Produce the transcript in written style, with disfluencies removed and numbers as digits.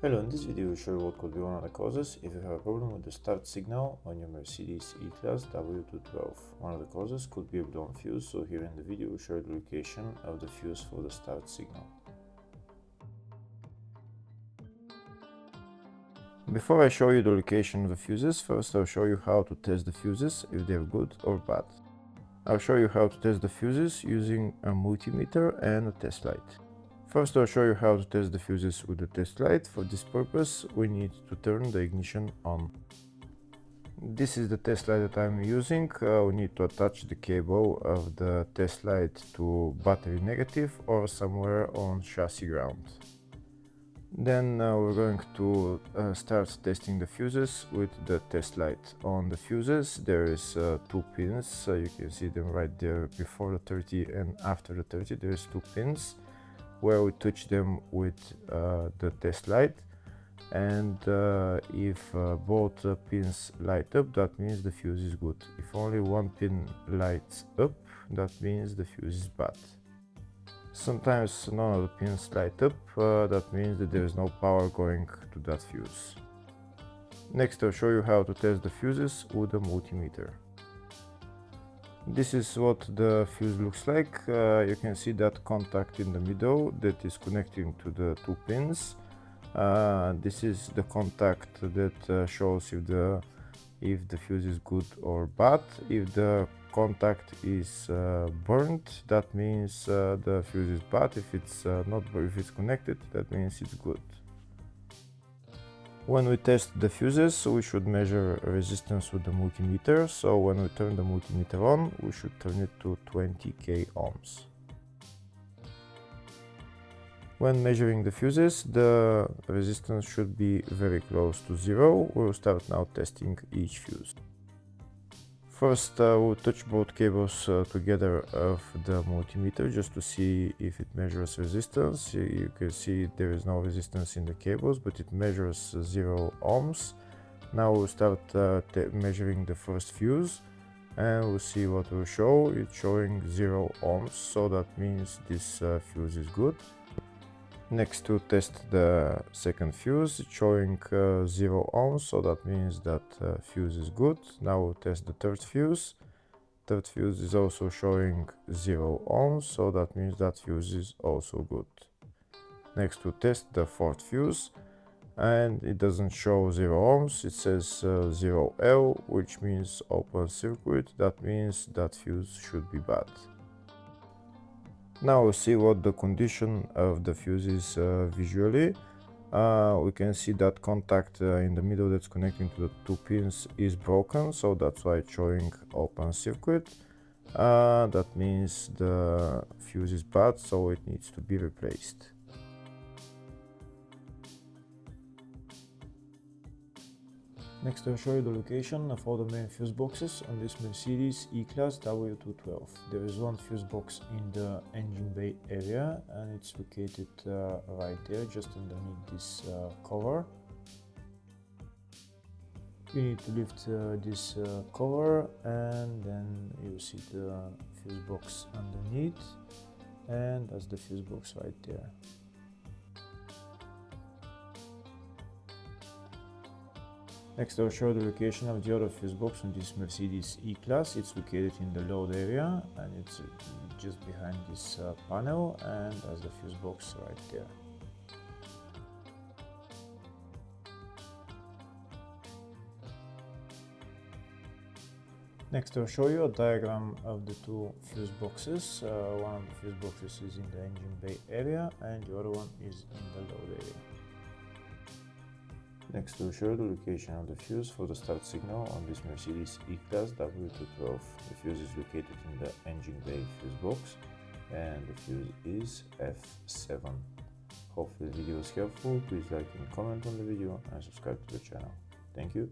Hello, in this video we'll show you what could be one of the causes if you have a problem with the start signal on your Mercedes E-Class W212. One of the causes could be a blown fuse, so here in the video we'll show you the location of the fuse for the start signal. Before I show you the location of the fuses, first I'll show you how to test the fuses, if they're good or bad. I'll show you how to test the fuses using a multimeter and a test light. First, I'll show you how to test the fuses with the test light. For this purpose, we need to turn the ignition on. This is the test light that I'm using. We need to attach the cable of the test light to battery negative or somewhere on chassis ground. Then we're going to start testing the fuses with the test light. On the fuses there is two pins, you can see them right there before the 30 and after the 30. There's two pins where we touch them with the test light, and if both pins light up, that means the fuse is good. If only one pin lights up, that means the fuse is bad. Sometimes none of the pins light up, that means that there is no power going to that fuse. Next, I'll show you how to test the fuses with a multimeter. This is what the fuse looks like. You can see that contact in the middle that is connecting to the two pins. This is the contact that shows if the fuse is good or bad. If the contact is burnt, that means the fuse is bad. If it's if it's connected, that means it's good. When we test the fuses, we should measure resistance with the multimeter. So when we turn the multimeter on, we should turn it to 20k ohms. When measuring the fuses, the resistance should be very close to zero. We'll start now testing each fuse. First, we'll touch both cables together of the multimeter just to see if it measures resistance. You can see there is no resistance in the cables, but it measures 0 ohms. Now we'll start measuring the first fuse, and we'll see what will show. It's showing 0 ohms, so that means this fuse is good. Next, to test the second fuse, it's showing 0 ohms, so that means that fuse is good. Now we'll test the third fuse. Third fuse is also showing 0 ohms, so that means that fuse is also good. Next, we'll test the fourth fuse, and it doesn't show 0 ohms, it says 0L, which means open circuit. That means that fuse should be bad. Now we'll see what the condition of the fuse is visually. We can see that contact in the middle that's connecting to the two pins is broken, so that's why it's showing open circuit. That means the fuse is bad, so it needs to be replaced. Next, I'll show you the location of all the main fuse boxes on this Mercedes E-Class W212. There is one fuse box in the engine bay area, and it's located right there, just underneath this cover. You need to lift this cover, and then you see the fuse box underneath, and that's the fuse box right there. Next, I'll show the location of the other fuse box on this Mercedes E-Class. It's located in the load area, and it's just behind this panel, and that's the fuse box right there. Next, I'll show you a diagram of the two fuse boxes. One of the fuse boxes is in the engine bay area, and the other one is in the load area. Next, we'll show the location of the fuse for the start signal on this Mercedes E-Class W212. The fuse is located in the engine bay fuse box, and the fuse is F7. Hopefully the video was helpful. Please like and comment on the video and subscribe to the channel. Thank you.